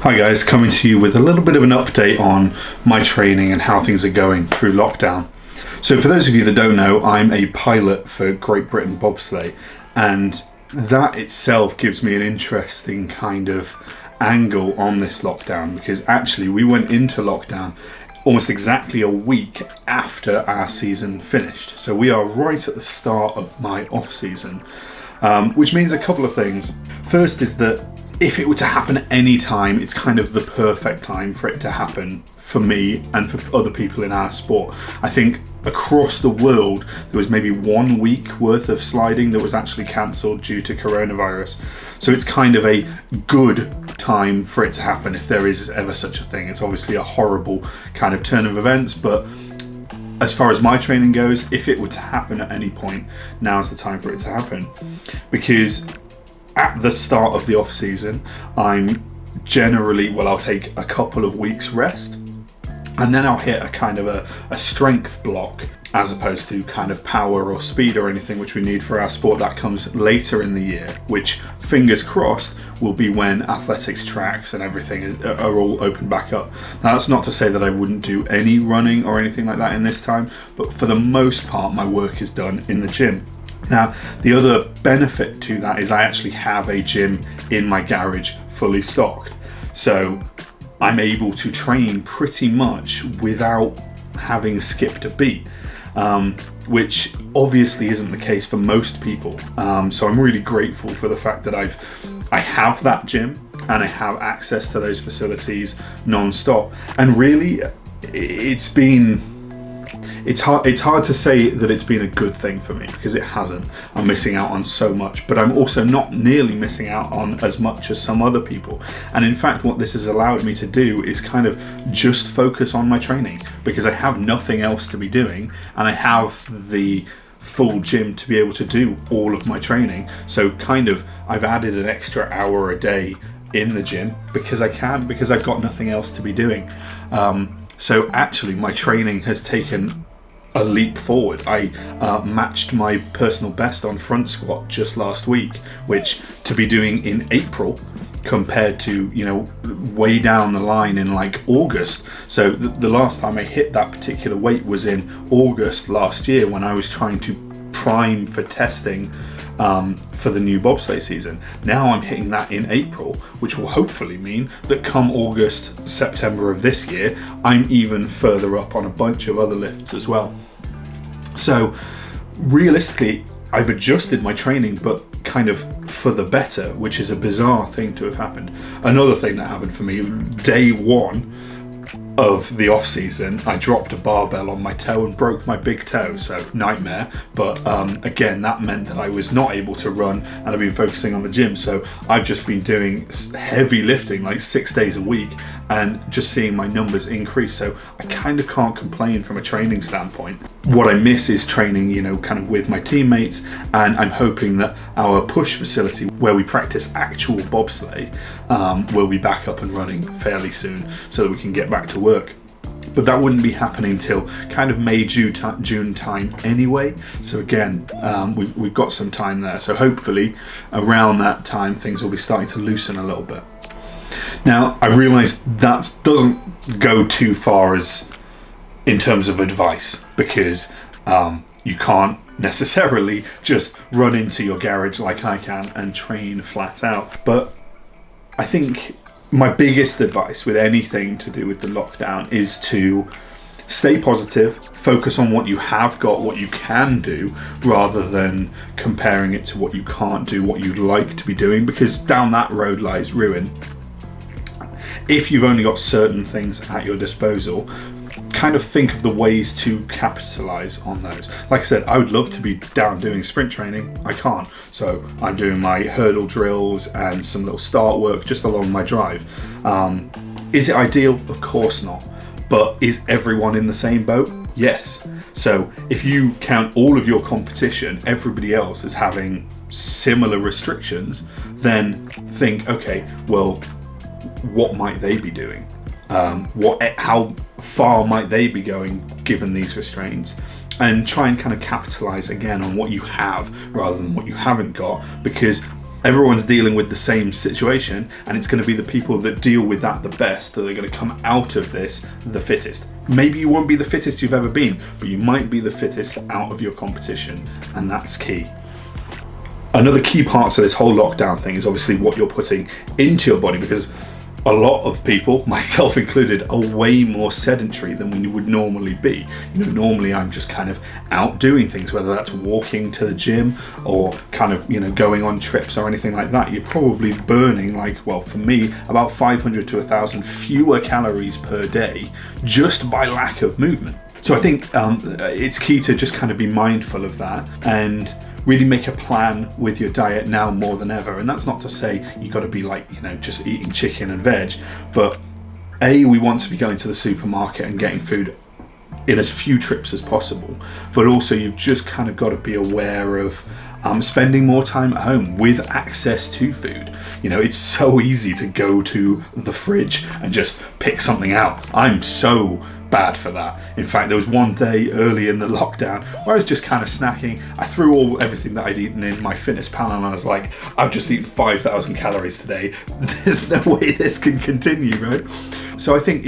Hi guys, coming to you with a little bit of an update on my training and how things are going through lockdown. So for those of you that don't know, I'm a pilot for Great Britain bobsleigh, and that itself gives me an interesting kind of angle on this lockdown, because actually we went into lockdown almost exactly a week after our season finished. So we are right at the start of my off season, which means a couple of things. First is that if it were to happen at any time, it's kind of the perfect time for it to happen for me and for other people in our sport. I think across the world, there was maybe 1 week worth of sliding that was actually cancelled due to coronavirus. So it's kind of a good time for it to happen, if there is ever such a thing. It's obviously a horrible kind of turn of events, but as far as my training goes, if it were to happen at any point, now's the time for it to happen. Because at the start of the off season, I'm generally, I'll take a couple of weeks rest, and then I'll hit a kind of a strength block, as opposed to kind of power or speed or anything which we need for our sport. That comes later in the year, which, fingers crossed, will be when athletics tracks and everything are all open back up. Now, that's not to say that I wouldn't do any running or anything like that in this time, but for the most part my work is done in the gym. Now, the other benefit to that is I actually have a gym in my garage fully stocked. So I'm able to train pretty much without having skipped a beat, which obviously isn't the case for most people. So I'm really grateful for the fact that I have that gym and I have access to those facilities non-stop. And really, it's hard to say that it's been a good thing for me, because it hasn't. I'm missing out on so much, but I'm also not nearly missing out on as much as some other people. And in fact, what this has allowed me to do is kind of just focus on my training, because I have nothing else to be doing, and I have the full gym to be able to do all of my training. So kind of I've added an extra hour a day in the gym because I can, because I've got nothing else to be doing. So actually my training has taken a leap forward. I matched my personal best on front squat just last week, which to be doing in April compared to, way down the line in like August. So the last time I hit that particular weight was in August last year, when I was trying to prime for testing for the new bobsleigh season. Now I'm hitting that in April, which will hopefully mean that come August, September of this year, I'm even further up on a bunch of other lifts as well. So realistically, I've adjusted my training, but kind of for the better, which is a bizarre thing to have happened. Another thing that happened for me, day one of the off season, I dropped a barbell on my toe and broke my big toe, so nightmare. But again, that meant that I was not able to run, and I've been focusing on the gym. So I've just been doing heavy lifting, like 6 days a week, and just seeing my numbers increase. So I kind of can't complain from a training standpoint. What I miss is training, kind of with my teammates, and I'm hoping that our push facility, where we practice actual bobsleigh, will be back up and running fairly soon, so that we can get back to work. But that wouldn't be happening till kind of May, June time anyway. So again, we've got some time there. So hopefully around that time, things will be starting to loosen a little bit. Now, I realise that doesn't go too far as in terms of advice, because you can't necessarily just run into your garage like I can and train flat out. But I think my biggest advice with anything to do with the lockdown is to stay positive, focus on what you have got, what you can do, rather than comparing it to what you can't do, what you'd like to be doing, because down that road lies ruin. If you've only got certain things at your disposal, kind of think of the ways to capitalize on those. Like I said, I would love to be down doing sprint training. I can't. So I'm doing my hurdle drills and some little start work just along my drive. Is it ideal? Of course not. But is everyone in the same boat? Yes. So if you count all of your competition, everybody else is having similar restrictions, then think, okay, well, what might they be doing? How far might they be going given these restraints? And try and kind of capitalize again on what you have rather than what you haven't got, because Everyone's dealing with the same situation, and it's going to be the people that deal with that the best that are going to come out of this the fittest. Maybe you won't be the fittest you've ever been, but you might be the fittest out of your competition, and that's key. Another key part of this whole lockdown thing is obviously what you're putting into your body, because a lot of people, myself included, are way more sedentary than we would normally be. Normally I'm just kind of out doing things, whether that's walking to the gym or kind of, going on trips or anything like that. You're probably burning, for me, about 500 to 1,000 fewer calories per day just by lack of movement. So I think it's key to just kind of be mindful of that and really make a plan with your diet now more than ever. And that's not to say you got to be just eating chicken and veg, but we want to be going to the supermarket and getting food in as few trips as possible. But also you've just kind of got to be aware of spending more time at home with access to food. It's so easy to go to the fridge and just pick something out. I'm so bad for that. In fact, there was one day early in the lockdown where I was just kind of snacking. I threw everything that I'd eaten in my fitness pal, and I was like, I've just eaten 5,000 calories today. There's no way this can continue, right? So I think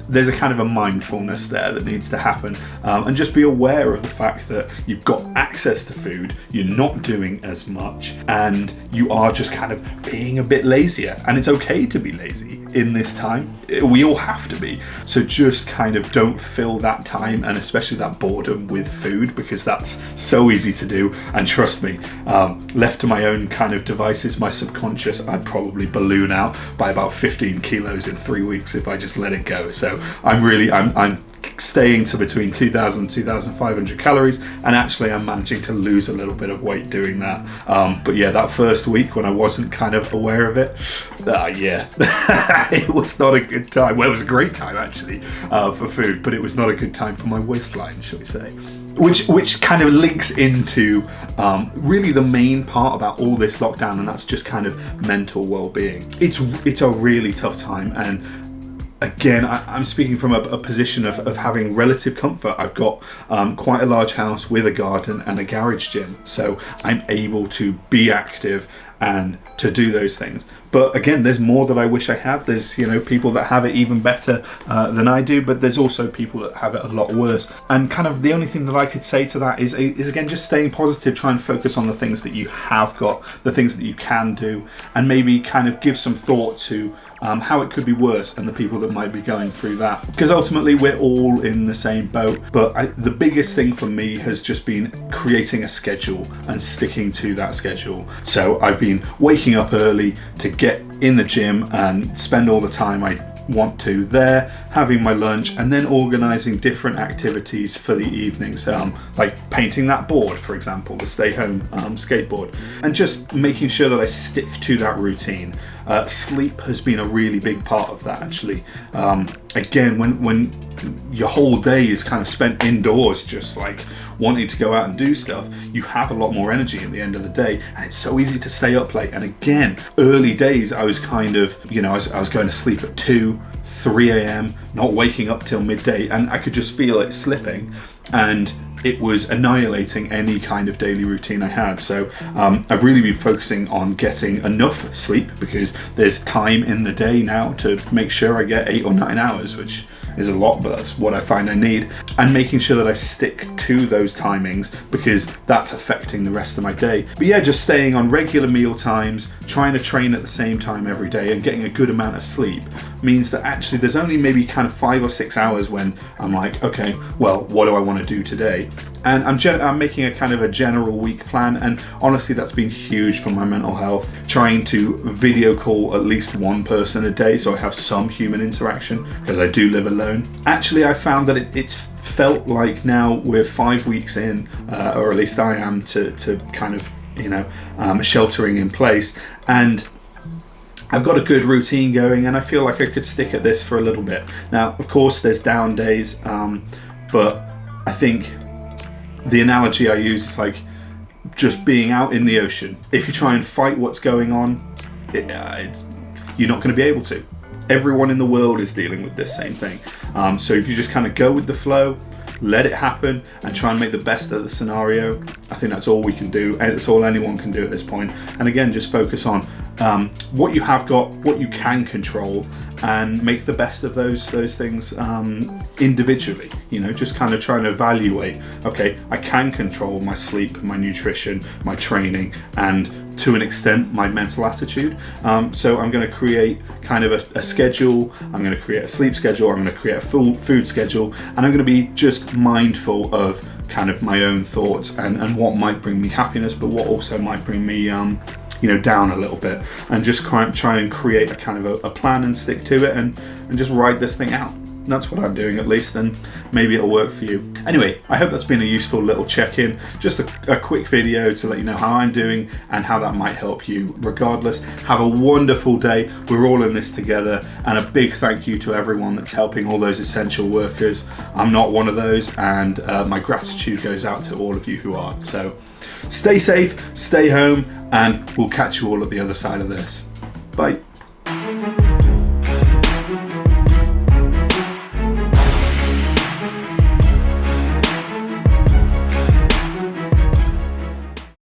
there's a kind of a mindfulness there that needs to happen, and just be aware of the fact that you've got access to food, you're not doing as much, and you are just kind of being a bit lazier. And it's okay to be lazy in this time. We all have to be. So just kind of don't fill that time, and especially that boredom, with food, because that's so easy to do. And trust me, left to my own kind of devices, my subconscious, I'd probably balloon out by about 15 kilos in 3 weeks if I just let it go. So I'm staying to between 2,000 and 2,500 calories, and actually I'm managing to lose a little bit of weight doing that. But yeah, that first week when I wasn't kind of aware of it, it was not a good time. Well, it was a great time actually for food, but it was not a good time for my waistline, shall we say. Which kind of links into really the main part about all this lockdown, and that's just kind of mental well-being. It's a really tough time, and again, I'm speaking from a position of having relative comfort. I've got quite a large house with a garden and a garage gym, so I'm able to be active and to do those things. But again, there's more that I wish I had. There's people that have it even better than I do, but there's also people that have it a lot worse. And kind of the only thing that I could say to that is again, just staying positive, try and focus on the things that you have got, the things that you can do, and maybe kind of give some thought to how it could be worse and the people that might be going through that. Because ultimately we're all in the same boat. But the biggest thing for me has just been creating a schedule and sticking to that schedule. So I've been waking up early to get in the gym and spend all the time I want to there, having my lunch, and then organising different activities for the evenings, like painting that board, for example, the stay home skateboard, and just making sure that I stick to that routine. Sleep has been a really big part of that actually. Again, when your whole day is kind of spent indoors just like wanting to go out and do stuff, you have a lot more energy at the end of the day, and it's so easy to stay up late. And again, early days I was kind of, I was going to sleep at 2, 3 a.m, not waking up till midday, and I could just feel it slipping, and it was annihilating any kind of daily routine I had. So I've really been focusing on getting enough sleep, because there's time in the day now to make sure I get 8 or 9 hours, which is a lot, but that's what I find I need, and making sure that I stick to those timings, because that's affecting the rest of my day. But yeah, just staying on regular meal times, trying to train at the same time every day, and getting a good amount of sleep means that actually there's only maybe kind of 5 or 6 hours when I'm like, okay, well, what do I want to do today? And I'm making a kind of a general week plan, and honestly that's been huge for my mental health. Trying to video call at least one person a day so I have some human interaction, because I do live alone. Actually, I found that it's felt like now we're 5 weeks in, or at least I am, to kind of sheltering in place, and I've got a good routine going, and I feel like I could stick at this for a little bit. Now, of course, there's down days, but I think the analogy I use is like just being out in the ocean. If you try and fight what's going on, you're not going to be able to. Everyone in the world is dealing with this same thing. So if you just kind of go with the flow, let it happen and try and make the best of the scenario. I think that's all we can do, and it's all anyone can do at this point. And again, just focus on what you have got, what you can control, and make the best of those things individually. You know, just kind of trying to evaluate, okay, I can control my sleep, my nutrition, my training, and to an extent my mental attitude. So I'm going to create kind of a schedule. I'm going to create a sleep schedule. I'm going to create a food schedule, and I'm going to be just mindful of kind of my own thoughts and what might bring me happiness, but what also might bring me down a little bit, and just try and create a kind of a plan and stick to it, and just ride this thing out. That's what I'm doing, at least, and maybe it'll work for you. Anyway, I hope that's been a useful little check-in, just a quick video to let you know how I'm doing and how that might help you. Regardless, have a wonderful day. We're all in this together, and a big thank you to everyone that's helping all those essential workers. I'm not one of those, and my gratitude goes out to all of you who are. So stay safe, stay home, and we'll catch you all at the other side of this. Bye.